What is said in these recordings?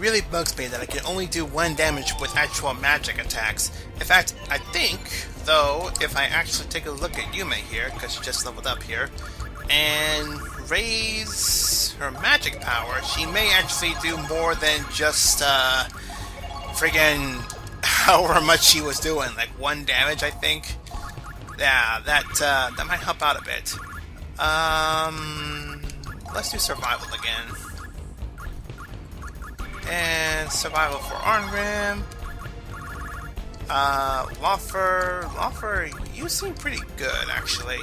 really bugs me that I can only do 1 damage with actual magic attacks. In fact, I think, though, if I actually take a look at Yume here, because she just leveled up here, and raise her magic power, she may actually do more than just, friggin' however much she was doing, like 1 damage, I think. Yeah, that might help out a bit. Let's do survival again. And survival for Arngrim. Lawfer, you seem pretty good, actually.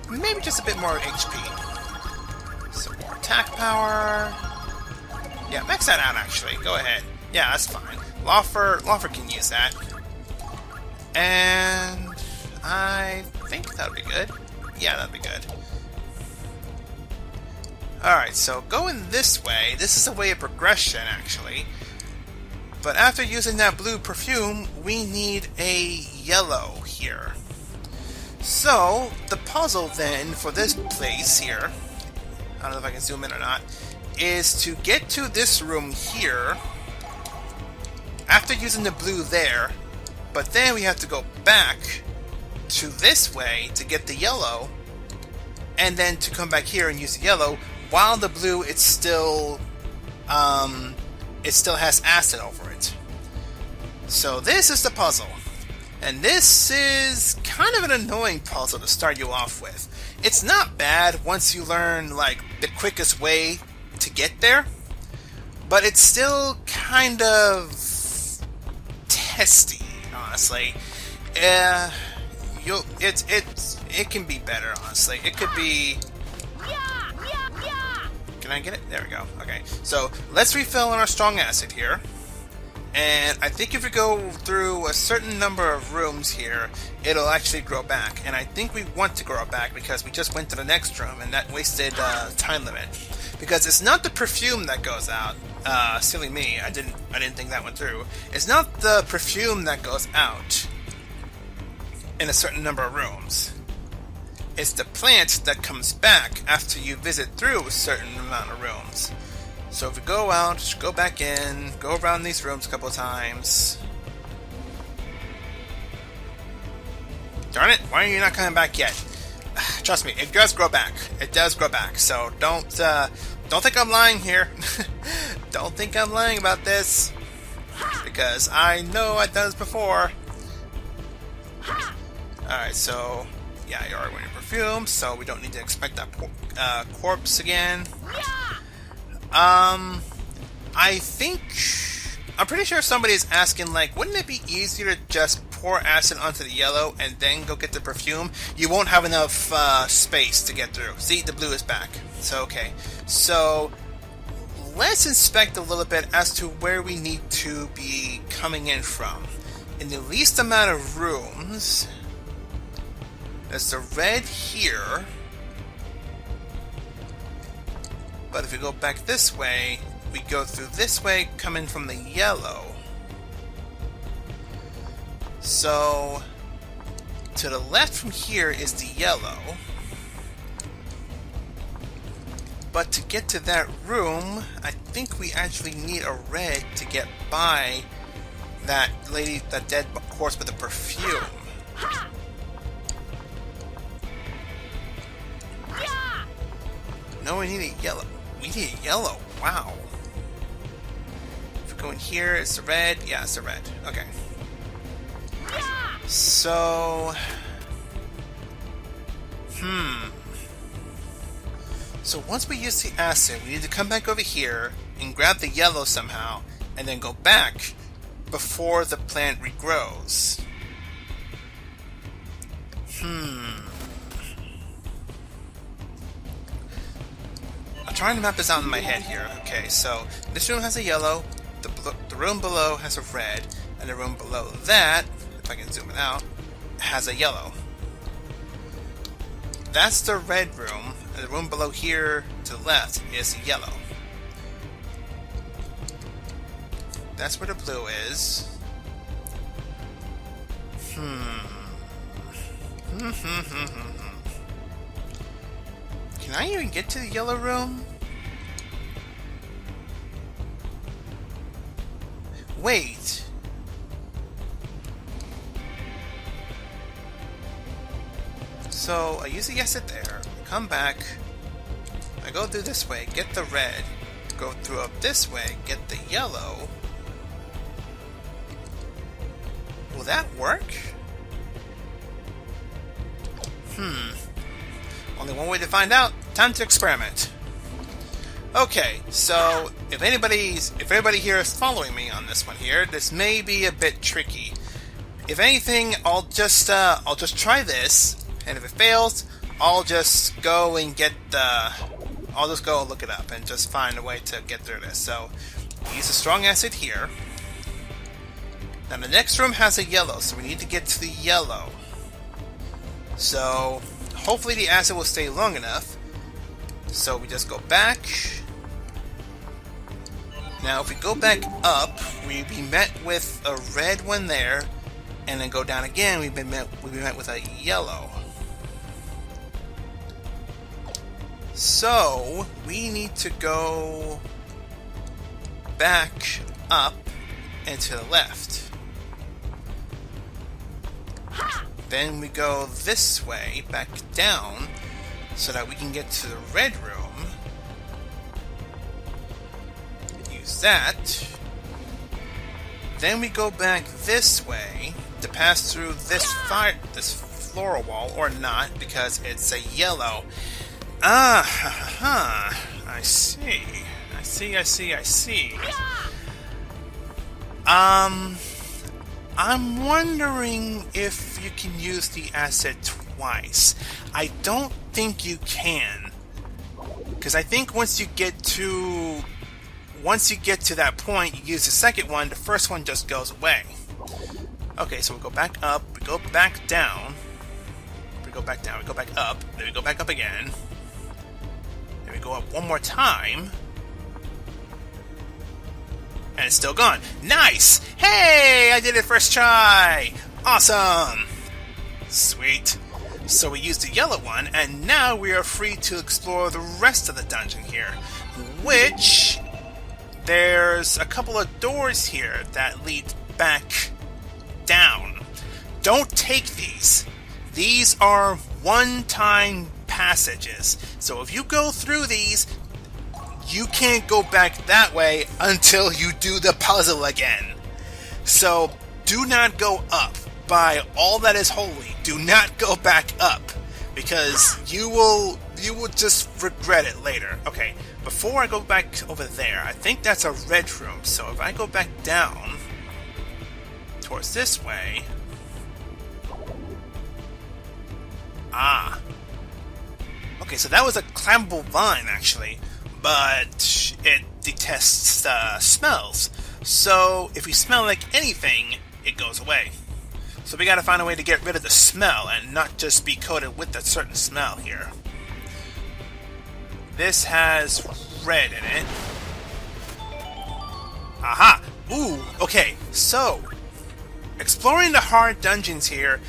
Maybe just a bit more HP. Some more attack power. Yeah, max that out, actually. Go ahead. Yeah, that's fine. Lawfer can use that. And I think that'll be good. Yeah, that'll be good. Alright, so going this way, this is a way of progression, actually. But after using that blue perfume, we need a yellow here. So, the puzzle then for this place here, I don't know if I can zoom in or not, is to get to this room here, after using the blue there, but then we have to go back to this way to get the yellow, and then to come back here and use the yellow, while the blue, it still has acid over it. So this is the puzzle. And this is kind of an annoying puzzle to start you off with. It's not bad once you learn, like, the quickest way to get there, but it's still kind of testy, honestly. It can be better, honestly. It could be... Can I get it? There we go. Okay, so let's refill on our strong acid here. And I think if we go through a certain number of rooms here, it'll actually grow back. And I think we want to grow back because we just went to the next room and that wasted time limit. Because it's not the perfume that goes out. Silly me, I didn't think that went through. It's not the perfume that goes out in a certain number of rooms. It's the plant that comes back after you visit through a certain amount of rooms. So if we go out, go back in, go around these rooms a couple of times. Darn it, why are you not coming back yet? Trust me, it does grow back. It does grow back, so don't think I'm lying here. Don't think I'm lying about this. Because I know I've done this before. Alright, so... yeah, you are wearing perfume, so we don't need to expect that corpse again. I'm pretty sure somebody's asking, like, wouldn't it be easier to just pour acid onto the yellow and then go get the perfume? You won't have enough space to get through. See, the blue is back. So, okay. So, let's inspect a little bit as to where we need to be coming in from. In the least amount of rooms... there's the red here, but if we go back this way, we go through this way, coming from the yellow. So, to the left from here is the yellow, but to get to that room, I think we actually need a red to get by that lady, that dead corpse with the perfume. No, we need a yellow. We need a yellow. Wow. If we go in here, it's the red. Yeah, it's the red. Okay. So... So once we use the acid, we need to come back over here and grab the yellow somehow, and then go back before the plant regrows. I'm trying to map this out in my head here. Okay, so this room has a yellow, the room below has a red, and the room below that, if I can zoom it out, has a yellow. That's the red room, and the room below here to the left is yellow. That's where the blue is. Can I even get to the yellow room? Wait. So, I use the exit there, come back, I go through this way, get the red, go through up this way, get the yellow. Will that work? Only one way to find out. Time to experiment. Okay, so if anybody here is following me on this one here, this may be a bit tricky. If anything, I'll just try this, and if it fails, I'll just go and get the. I'll just go and look it up and just find a way to get through this. So, use a strong acid here. Now the next room has a yellow, so we need to get to the yellow. So, hopefully the acid will stay long enough. So we just go back. Now if we go back up, we'll be met with a red one there, and then go down again, we'll be met with a yellow. So we need to go back up and to the left. Then we go this way, back down, so that we can get to the red room. Use that. Then we go back this way to pass through this floral wall, or not, because it's a yellow. I see. I'm wondering if you can use the acid twice. I don't think you can, because I think once you get to that point, you use the second one, the first one just goes away. Okay, so we go back up, we go back down, we go back down, we go back up, then we go back up again, then we go up one more time. And it's still gone. Nice! Hey! I did it first try! Awesome! Sweet. So we used the yellow one, and now we are free to explore the rest of the dungeon here. Which, there's a couple of doors here that lead back down. Don't take these. These are one-time passages. So if you go through these, you can't go back that way until you do the puzzle again. So, do not go up. By all that is holy, do not go back up, because you will just regret it later. Okay, before I go back over there, I think that's a red room, so if I go back down towards this way. Okay, so that was a climbable vine, actually. But it detests smells. So if we smell like anything, it goes away. So we gotta find a way to get rid of the smell and not just be coated with a certain smell here. This has red in it. Aha! Ooh, okay, so exploring the hard dungeons here,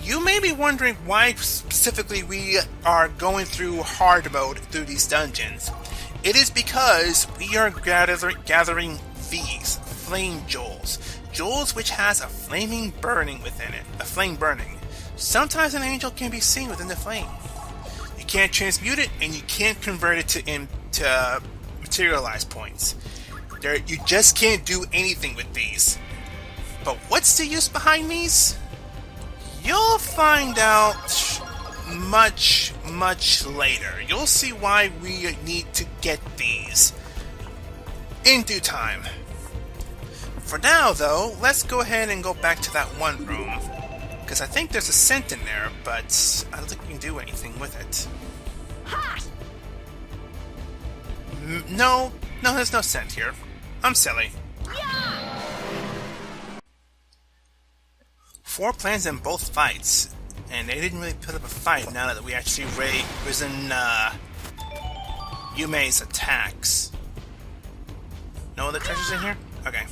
you may be wondering why specifically we are going through hard mode through these dungeons. It is because we are gathering these flame jewels. Jewels which has a flaming burning within it. A flame burning. Sometimes an angel can be seen within the flame. You can't transmute it, and you can't convert it into materialized points. You just can't do anything with these. But what's the use behind these? You'll find out much later. You'll see why we need to get these in due time. For now, though, let's go ahead and go back to that one room, because I think there's a scent in there, but I don't think we can do anything with it. No, there's no scent here. I'm silly. 4 plans in both fights, and they didn't really put up a fight now that we actually risen Yume's attacks. No other treasures in here? Okay.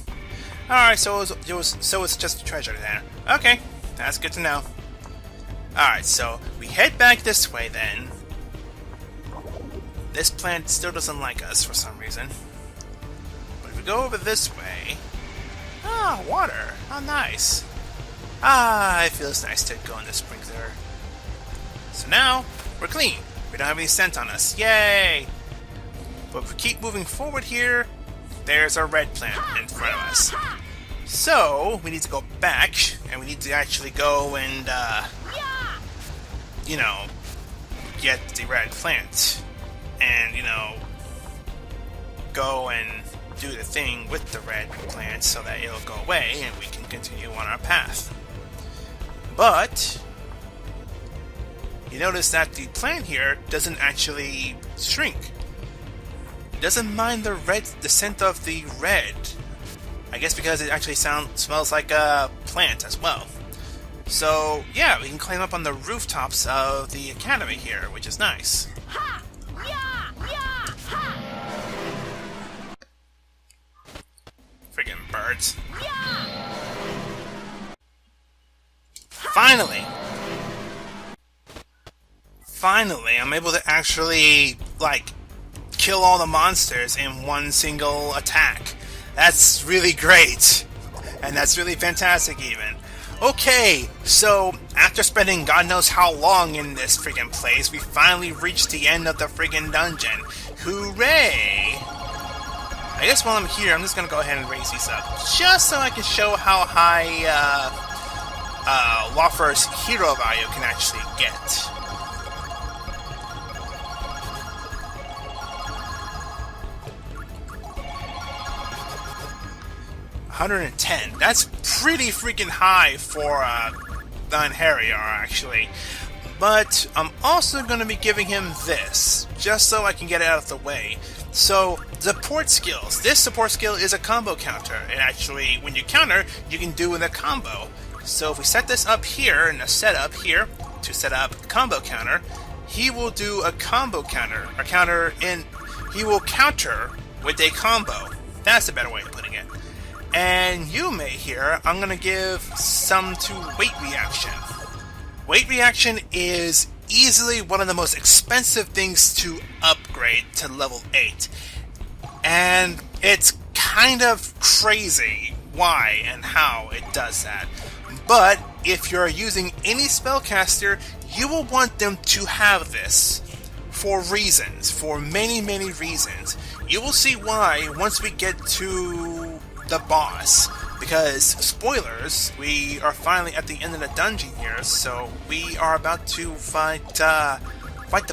Alright, so it's just a treasure there. Okay, that's good to know. Alright, so we head back this way then. This plant still doesn't like us for some reason. But if we go over this way, Ah, water. How nice. Ah, it feels nice to go in the sprinkler. So now, we're clean. We don't have any scent on us. Yay! But if we keep moving forward here, there's our red plant in front of us. So, we need to go back, and we need to actually go and, you know, get the red plant. And, you know, go and do the thing with the red plant so that it'll go away and we can continue on our path. But you notice that the plant here doesn't actually shrink. It doesn't mind the scent of the red. I guess because it actually smells like a plant as well. So yeah, we can climb up on the rooftops of the academy here, which is nice. Friggin' birds. Finally, I'm able to actually, like, kill all the monsters in one single attack. That's really great. And that's really fantastic, even. Okay, so, after spending God knows how long in this friggin' place, we finally reached the end of the friggin' dungeon. Hooray! I guess while I'm here, I'm just gonna go ahead and raise these up, just so I can show how high, Lawfer's hero value can actually get. 110. That's pretty freaking high for non-Harrier, actually. But I'm also going to be giving him this, just so I can get it out of the way. So, support skills. This support skill is a combo counter. And actually, when you counter, you can do in a combo. So if we set this up here, in a setup here, to set up combo counter, he will do a combo counter. He will counter with a combo. That's a better way of putting it. And Yume here, I'm going to give some to weight reaction. Weight reaction is easily one of the most expensive things to upgrade to level 8. And it's kind of crazy why and how it does that. But if you're using any spellcaster, you will want them to have this for reasons, for many, many reasons. You will see why once we get to the boss, because spoilers, we are finally at the end of the dungeon here, so we are about to fight the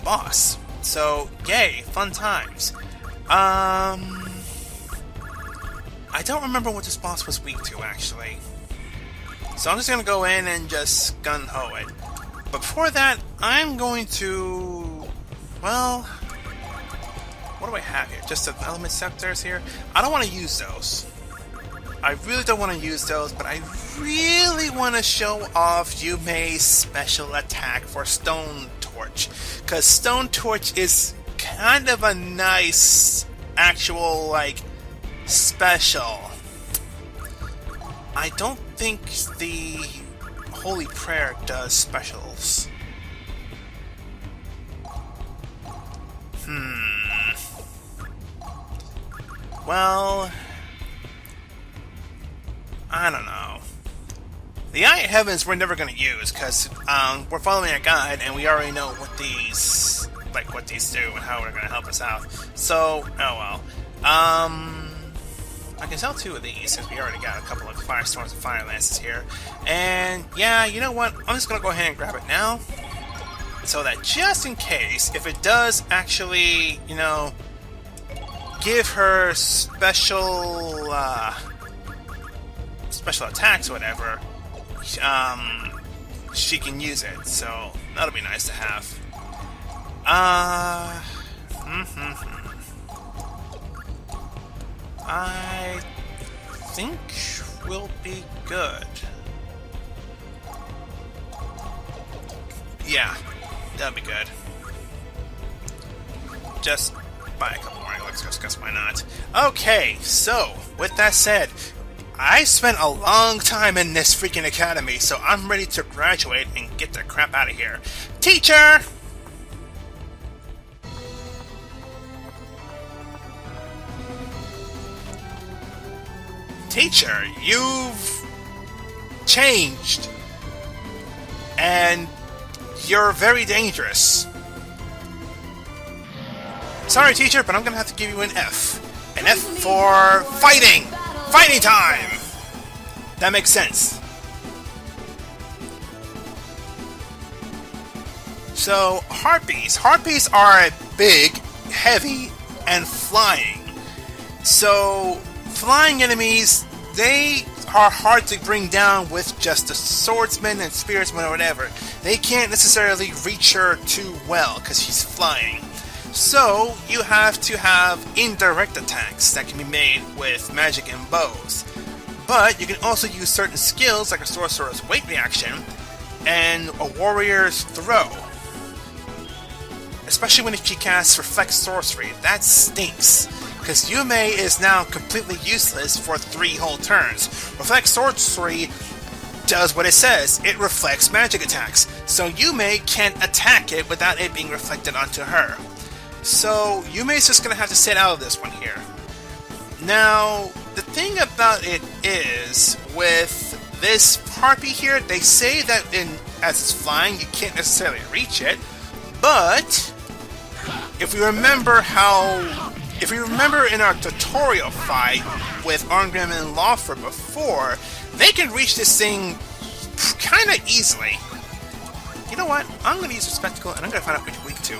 boss. So yay, fun times. I don't remember what this boss was weak to, actually, so I'm just gonna go in and just gun-ho it. But before that, I'm going to, well, what do I have here? Just the element scepters here? I don't want to use those. I really don't want to use those, but I really want to show off Yume's special attack for Stone Torch. Because Stone Torch is kind of a nice, actual, like, special. I don't think the Holy Prayer does specials. Well, I don't know. The Eye of Heavens we're never going to use, because we're following a guide, and we already know what these do and how they're going to help us out. So, oh well. I can sell 2 of these, since we already got a couple of Firestorms and Fire Lances here. And, yeah, you know what? I'm just going to go ahead and grab it now, so that just in case, if it does actually, you know, give her special attacks or whatever, she can use it, so that'll be nice to have. I think we'll be good. Yeah, that'll be good. Just buy a couple more elixirs, because why not? Okay, so, with that said, I spent a long time in this freaking academy, so I'm ready to graduate and get the crap out of here. Teacher! Teacher, you've changed. And you're very dangerous. Sorry, teacher, but I'm gonna have to give you an F. An F for fighting! Fighting time! That makes sense. So, harpies. Harpies are big, heavy, and flying. So, flying enemies, they are hard to bring down with just a swordsman and spearsman or whatever. They can't necessarily reach her too well because she's flying. So, you have to have indirect attacks that can be made with magic and bows. But you can also use certain skills like a sorcerer's weight reaction and a warrior's throw. Especially when she casts Reflect Sorcery. That stinks, because Yume is now completely useless for 3 whole turns. Reflect Sorcery does what it says. It reflects magic attacks. So Yume can't attack it without it being reflected onto her. So Yume's just going to have to sit out of this one here. Now, the thing about it is, with this harpy here, they say that as it's flying, you can't necessarily reach it, but if we remember in our tutorial fight with Arngrim and Laufer before, they can reach this thing kind of easily. You know what? I'm going to use a spectacle, and I'm going to find out which weak to.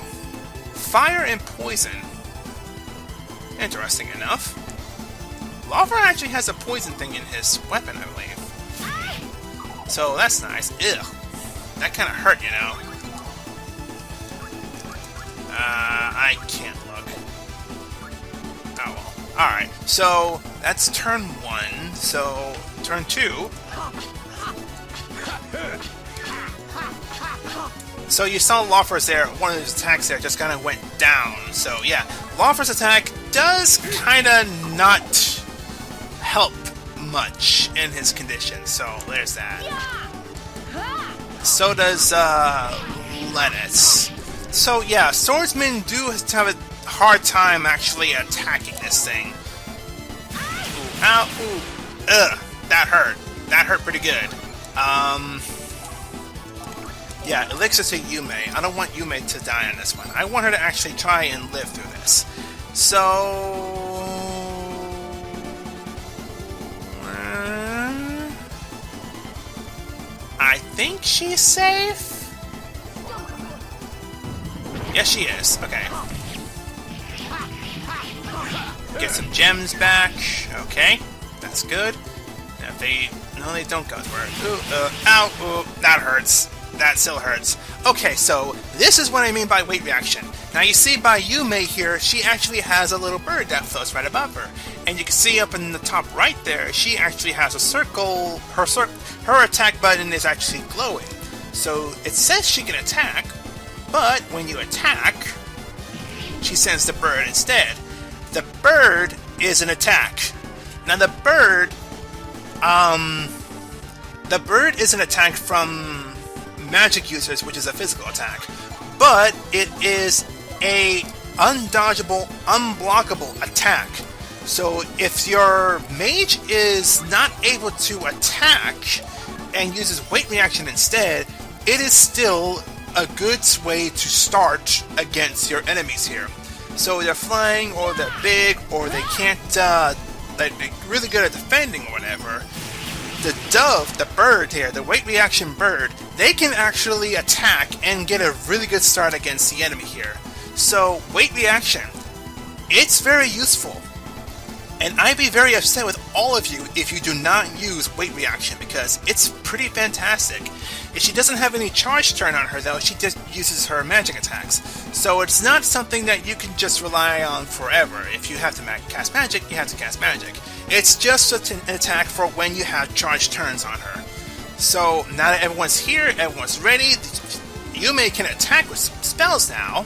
Fire and poison. Interesting enough. Laufer actually has a poison thing in his weapon, I believe. So that's nice. Ugh. That kind of hurt, you know. I can't look. Oh well. Alright, so that's turn 1. So, turn 2. So you saw Laufer's there, one of his attacks there just kind of went down. So yeah, Laufer's attack does kind of not help much in his condition. So there's that. So does Lennis. So yeah, swordsmen do have a hard time actually attacking this thing. Ooh, ow, ooh, ugh, that hurt. That hurt pretty good. Yeah, Elixir to Yume. I don't want Yume to die on this one. I want her to actually try and live through this. So... I think she's safe? Yes, she is. Okay. Get some gems back. Okay, that's good. Now if they... No, they don't go through it. Ooh, ow, ooh, that hurts. That still hurts. Okay, so this is what I mean by weight reaction. Now you see by Yume here, she actually has a little bird that floats right above her. And you can see up in the top right there, she actually has a circle. Her attack button is actually glowing. So it says she can attack, but when you attack, she sends the bird instead. The bird is an attack. Now the bird is an attack from magic users, which is a physical attack, but it is a undodgeable, unblockable attack. So if your mage is not able to attack and uses weight reaction instead, it is still a good way to start against your enemies here. So they're flying, or they're big, or they can't, they're really good at defending or whatever. The dove, the bird here, the weight reaction bird, they can actually attack and get a really good start against the enemy here. So, weight reaction, it's very useful. And I'd be very upset with all of you if you do not use weight reaction, because it's pretty fantastic. If she doesn't have any charge turn on her though, she just uses her magic attacks. So it's not something that you can just rely on forever. If you have to cast magic, you have to cast magic. It's just an attack for when you have charge turns on her. So now that everyone's here, everyone's ready, Yume can attack with some spells now.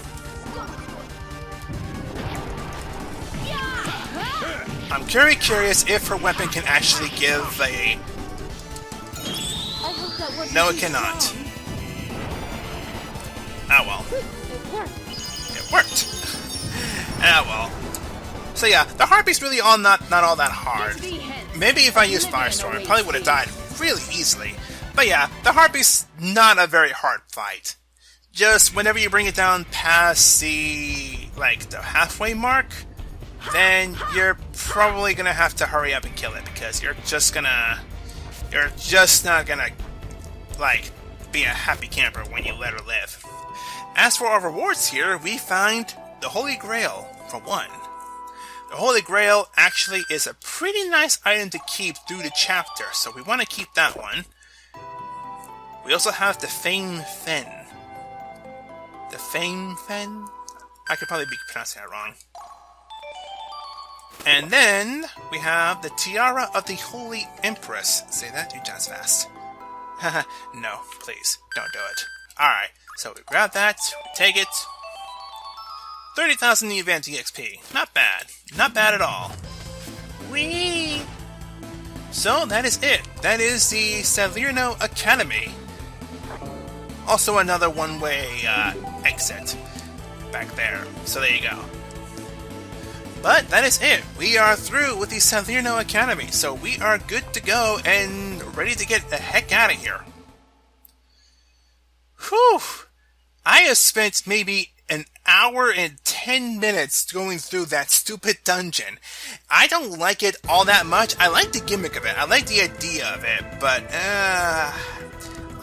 I'm very curious if her weapon can actually give a... No, it cannot. Ah well. It worked. Ah well. So yeah, the Harpy's really all not all that hard. Maybe if I used Firestorm, I probably would have died really easily. But yeah, the Harpy's not a very hard fight. Just whenever you bring it down past the halfway mark, then you're probably gonna have to hurry up and kill it, because you're just not gonna be a happy camper when you let her live. As for our rewards here, we find the Holy Grail for one. The Holy Grail actually is a pretty nice item to keep through the chapter, so we want to keep that one. We also have the Fame Fen. The Fame Fen? I could probably be pronouncing that wrong. And then we have the Tiara of the Holy Empress. Say that too just fast. No, please, don't do it. Alright, so we grab that, we take it. 30,000 event EXP. Not bad. Not bad at all. Whee! So that is it. That is the Salerno Academy. Also another one-way exit back there. So there you go. But that is it. We are through with the Salerno Academy. So we are good to go and ready to get the heck out of here. Whew! I have spent maybe an hour and 10 minutes going through that stupid dungeon. I don't like it all that much. I like the gimmick of it. I like the idea of it. But,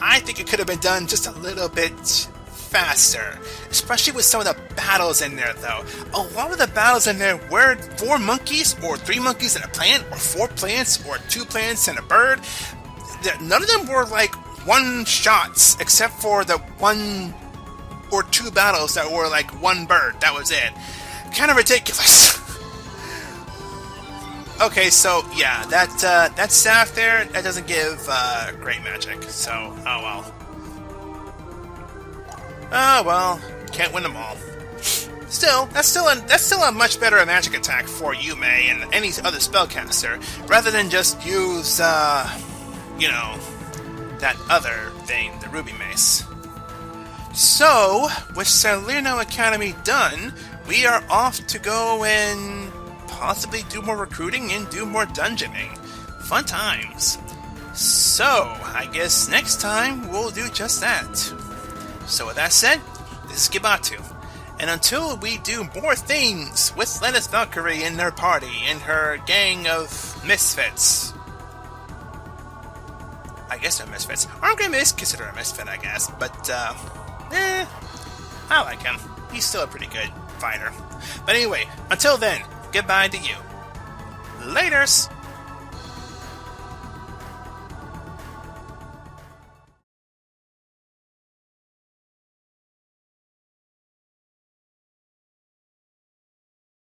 I think it could have been done just a little bit faster. Especially with some of the battles in there, though. A lot of the battles in there were 4 monkeys, or 3 monkeys and a plant, or 4 plants, or 2 plants and a bird. None of them were, one-shots, except for the 1 or 2 battles that were 1 bird. That was it. Kind of ridiculous. Okay, so yeah, that staff there, that doesn't give great magic. So, oh well. Oh well, can't win them all. Still, that's still a much better magic attack for you, May, and any other spellcaster, rather than just use that other thing, the Ruby Mace. So, with Salerno Academy done, we are off to go and possibly do more recruiting and do more dungeoning. Fun times. So, I guess next time we'll do just that. So with that said, this is Gibatu. And until we do more things with Lettuce Valkyrie and her party and her gang of misfits. I guess they're misfits. Armgrim is considered a misfit, I guess, but, I like him. He's still a pretty good fighter. But anyway, until then, goodbye to you. Laters!